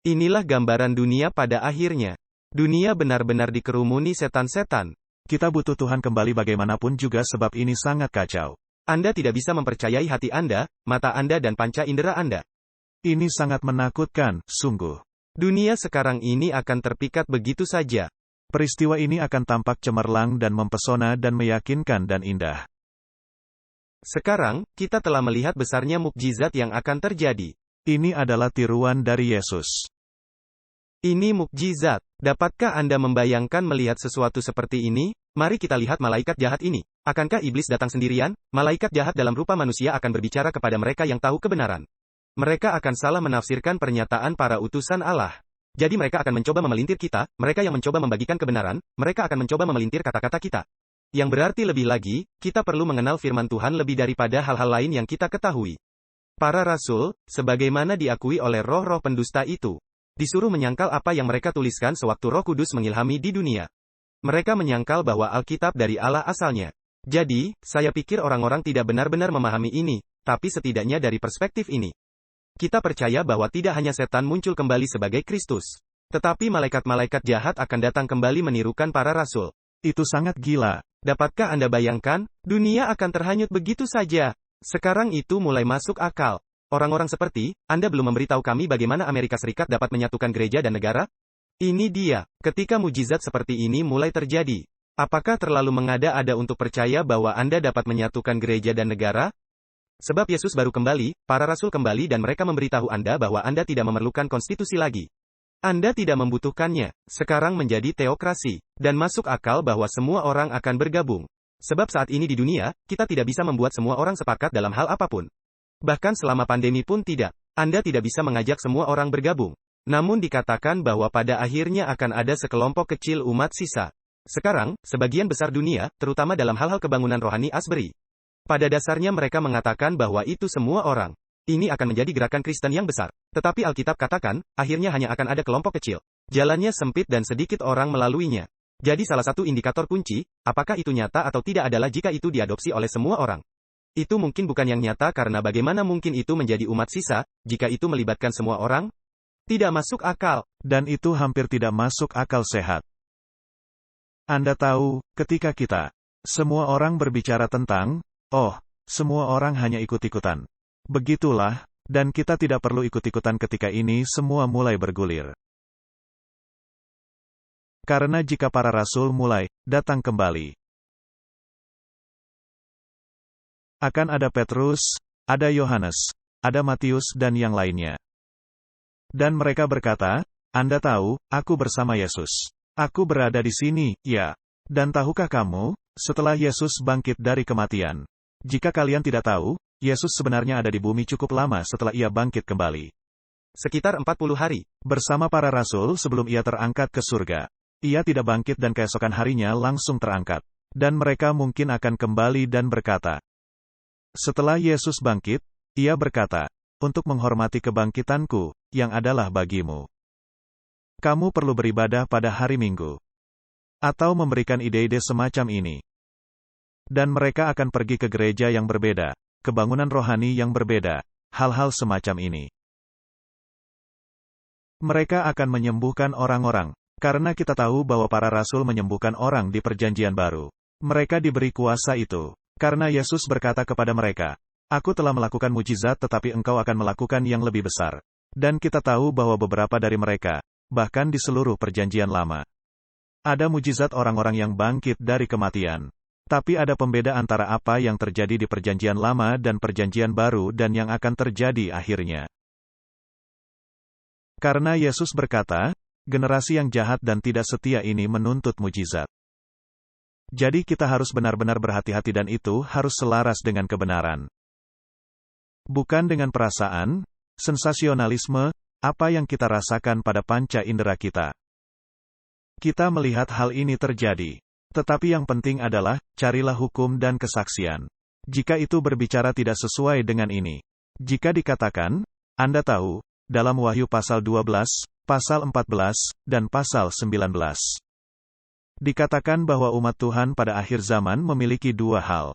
Inilah gambaran dunia pada akhirnya. Dunia benar-benar dikerumuni setan-setan. Kita butuh Tuhan kembali bagaimanapun juga sebab ini sangat kacau. Anda tidak bisa mempercayai hati Anda, mata Anda dan panca indera Anda. Ini sangat menakutkan, sungguh. Dunia sekarang ini akan terpikat begitu saja. Peristiwa ini akan tampak cemerlang dan mempesona dan meyakinkan dan indah. Sekarang, kita telah melihat besarnya mukjizat yang akan terjadi. Ini adalah tiruan dari Yesus. Ini mukjizat. Dapatkah Anda membayangkan melihat sesuatu seperti ini? Mari kita lihat malaikat jahat ini. Akankah iblis datang sendirian? Malaikat jahat dalam rupa manusia akan berbicara kepada mereka yang tahu kebenaran. Mereka akan salah menafsirkan pernyataan para utusan Allah. Jadi mereka akan mencoba memelintir kita, mereka yang mencoba membagikan kebenaran, mereka akan mencoba memelintir kata-kata kita. Yang berarti lebih lagi, kita perlu mengenal firman Tuhan lebih daripada hal-hal lain yang kita ketahui. Para rasul, sebagaimana diakui oleh roh-roh pendusta itu, disuruh menyangkal apa yang mereka tuliskan sewaktu Roh Kudus mengilhami di dunia. Mereka menyangkal bahwa Alkitab dari Allah asalnya. Jadi, saya pikir orang-orang tidak benar-benar memahami ini, tapi setidaknya dari perspektif ini. Kita percaya bahwa tidak hanya setan muncul kembali sebagai Kristus, tetapi malaikat-malaikat jahat akan datang kembali menirukan para rasul. Itu sangat gila. Dapatkah Anda bayangkan, dunia akan terhanyut begitu saja? Sekarang itu mulai masuk akal. Orang-orang seperti, Anda belum memberitahu kami bagaimana Amerika Serikat dapat menyatukan gereja dan negara? Ini dia, ketika mujizat seperti ini mulai terjadi. Apakah terlalu mengada-ada untuk percaya bahwa Anda dapat menyatukan gereja dan negara? Sebab Yesus baru kembali, para rasul kembali dan mereka memberitahu Anda bahwa Anda tidak memerlukan konstitusi lagi. Anda tidak membutuhkannya, sekarang menjadi teokrasi, dan masuk akal bahwa semua orang akan bergabung. Sebab saat ini di dunia, kita tidak bisa membuat semua orang sepakat dalam hal apapun. Bahkan selama pandemi pun tidak. Anda tidak bisa mengajak semua orang bergabung. Namun dikatakan bahwa pada akhirnya akan ada sekelompok kecil umat sisa. Sekarang, sebagian besar dunia, terutama dalam hal-hal kebangunan rohani Asbury. Pada dasarnya mereka mengatakan bahwa itu semua orang. Ini akan menjadi gerakan Kristen yang besar. Tetapi Alkitab katakan, akhirnya hanya akan ada kelompok kecil. Jalannya sempit dan sedikit orang melaluinya. Jadi salah satu indikator kunci, apakah itu nyata atau tidak adalah jika itu diadopsi oleh semua orang. Itu mungkin bukan yang nyata karena bagaimana mungkin itu menjadi umat sisa, jika itu melibatkan semua orang? Tidak masuk akal. Dan itu hampir tidak masuk akal sehat. Anda tahu, ketika kita, semua orang berbicara tentang, semua orang hanya ikut-ikutan. Begitulah, dan kita tidak perlu ikut-ikutan ketika ini semua mulai bergulir. Karena jika para rasul mulai datang kembali, akan ada Petrus, ada Yohanes, ada Matius dan yang lainnya. Dan mereka berkata, Anda tahu, aku bersama Yesus. Aku berada di sini, ya. Dan tahukah kamu, setelah Yesus bangkit dari kematian? Jika kalian tidak tahu, Yesus sebenarnya ada di bumi cukup lama setelah ia bangkit kembali. Sekitar 40 hari. Bersama para rasul sebelum ia terangkat ke surga. Ia tidak bangkit dan keesokan harinya langsung terangkat. Dan mereka mungkin akan kembali dan berkata, setelah Yesus bangkit, ia berkata, untuk menghormati kebangkitanku, yang adalah bagimu. Kamu perlu beribadah pada hari Minggu. Atau memberikan ide-ide semacam ini. Dan mereka akan pergi ke gereja yang berbeda, kebangunan rohani yang berbeda, hal-hal semacam ini. Mereka akan menyembuhkan orang-orang, karena kita tahu bahwa para rasul menyembuhkan orang di Perjanjian Baru. Mereka diberi kuasa itu. Karena Yesus berkata kepada mereka, aku telah melakukan mujizat tetapi engkau akan melakukan yang lebih besar. Dan kita tahu bahwa beberapa dari mereka, bahkan di seluruh Perjanjian Lama, ada mujizat orang-orang yang bangkit dari kematian. Tapi ada pembeda antara apa yang terjadi di Perjanjian Lama dan Perjanjian Baru dan yang akan terjadi akhirnya. Karena Yesus berkata, generasi yang jahat dan tidak setia ini menuntut mujizat. Jadi kita harus benar-benar berhati-hati dan itu harus selaras dengan kebenaran. Bukan dengan perasaan, sensasionalisme, apa yang kita rasakan pada panca indera kita. Kita melihat hal ini terjadi. Tetapi yang penting adalah, carilah hukum dan kesaksian. Jika itu berbicara tidak sesuai dengan ini. Jika dikatakan, Anda tahu, dalam Wahyu pasal 12, pasal 14, dan pasal 19. Dikatakan bahwa umat Tuhan pada akhir zaman memiliki dua hal.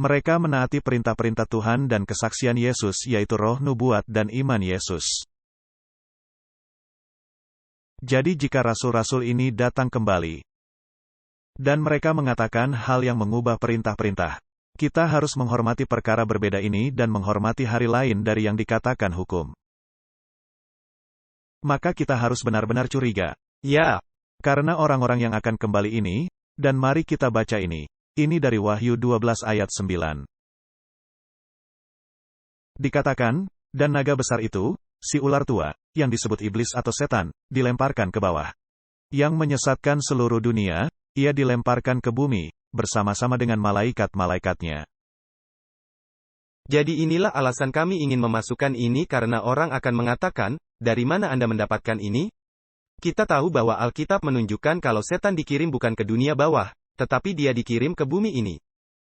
Mereka menaati perintah-perintah Tuhan dan kesaksian Yesus yaitu roh nubuat dan iman Yesus. Jadi jika rasul-rasul ini datang kembali, dan mereka mengatakan hal yang mengubah perintah-perintah, kita harus menghormati perkara berbeda ini dan menghormati hari lain dari yang dikatakan hukum. Maka kita harus benar-benar curiga. Ya, Karena orang-orang yang akan kembali ini, dan mari kita baca ini. Ini dari Wahyu 12 ayat 9. Dikatakan, dan naga besar itu, si ular tua, yang disebut iblis atau setan, dilemparkan ke bawah. Yang menyesatkan seluruh dunia, ia dilemparkan ke bumi, bersama-sama dengan malaikat-malaikatnya. jadi inilah alasan kami ingin memasukkan ini karena orang akan mengatakan, dari mana Anda mendapatkan ini? Kita tahu bahwa Alkitab menunjukkan kalau setan dikirim bukan ke dunia bawah, tetapi dia dikirim ke bumi ini.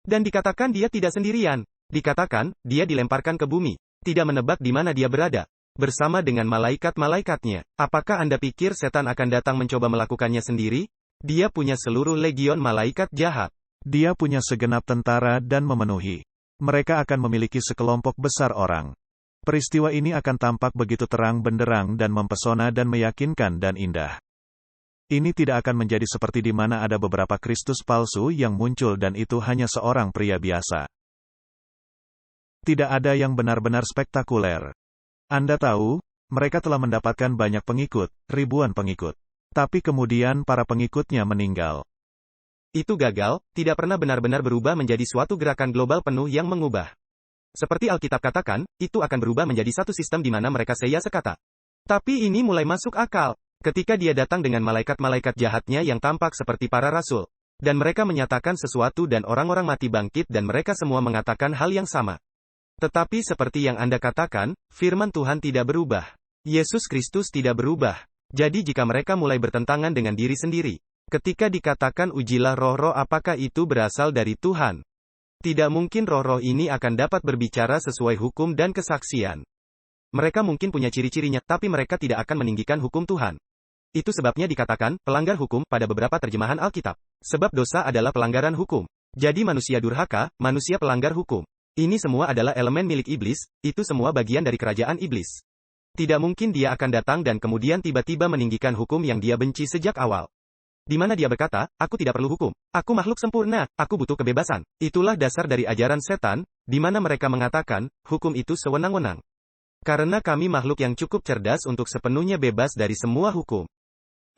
Dan dikatakan dia tidak sendirian. Dikatakan, dia dilemparkan ke bumi. Tidak menebak di mana dia berada. Bersama dengan malaikat-malaikatnya. Apakah Anda pikir setan akan datang mencoba melakukannya sendiri? Dia punya seluruh legion malaikat jahat. Dia punya segenap tentara dan memenuhi. Mereka akan memiliki sekelompok besar orang. Peristiwa ini akan tampak begitu terang benderang dan mempesona dan meyakinkan dan indah. Ini tidak akan menjadi seperti di mana ada beberapa Kristus palsu yang muncul dan itu hanya seorang pria biasa. Tidak ada yang benar-benar spektakuler. Anda tahu, mereka telah mendapatkan banyak pengikut, ribuan pengikut. Tapi kemudian para pengikutnya meninggal. Itu gagal, tidak pernah benar-benar berubah menjadi suatu gerakan global penuh yang mengubah. Seperti Alkitab katakan, itu akan berubah menjadi satu sistem di mana mereka seya sekata. Tapi ini mulai masuk akal. Ketika dia datang dengan malaikat-malaikat jahatnya yang tampak seperti para rasul. Dan mereka menyatakan sesuatu dan orang-orang mati bangkit dan mereka semua mengatakan hal yang sama. Tetapi seperti yang Anda katakan, firman Tuhan tidak berubah. Yesus Kristus tidak berubah. Jadi jika mereka mulai bertentangan dengan diri sendiri. Ketika dikatakan ujilah roh-roh apakah itu berasal dari Tuhan? Tidak mungkin roh-roh ini akan dapat berbicara sesuai hukum dan kesaksian. Mereka mungkin punya ciri-cirinya, tapi mereka tidak akan meninggikan hukum Tuhan. Itu sebabnya dikatakan, pelanggar hukum, pada beberapa terjemahan Alkitab. Sebab dosa adalah pelanggaran hukum. Jadi manusia durhaka, manusia pelanggar hukum. Ini semua adalah elemen milik iblis, itu semua bagian dari kerajaan iblis. Tidak mungkin dia akan datang dan kemudian tiba-tiba meninggikan hukum yang dia benci sejak awal. Di mana dia berkata, aku tidak perlu hukum. Aku makhluk sempurna, aku butuh kebebasan. Itulah dasar dari ajaran setan, di mana mereka mengatakan, hukum itu sewenang-wenang. Karena kami makhluk yang cukup cerdas untuk sepenuhnya bebas dari semua hukum.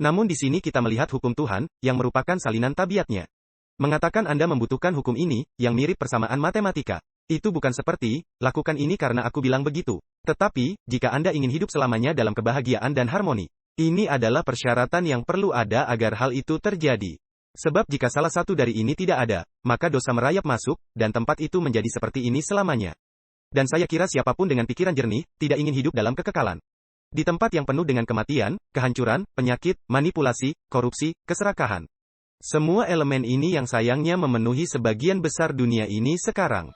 Namun di sini kita melihat hukum Tuhan, yang merupakan salinan tabiatnya. Mengatakan Anda membutuhkan hukum ini, yang mirip persamaan matematika. Itu bukan seperti, lakukan ini karena aku bilang begitu. Tetapi, jika Anda ingin hidup selamanya dalam kebahagiaan dan harmoni. Ini adalah persyaratan yang perlu ada agar hal itu terjadi. Sebab jika salah satu dari ini tidak ada, maka dosa merayap masuk, dan tempat itu menjadi seperti ini selamanya. Dan saya kira siapapun dengan pikiran jernih, tidak ingin hidup dalam kekekalan. Di tempat yang penuh dengan kematian, kehancuran, penyakit, manipulasi, korupsi, keserakahan. Semua elemen ini yang sayangnya memenuhi sebagian besar dunia ini sekarang.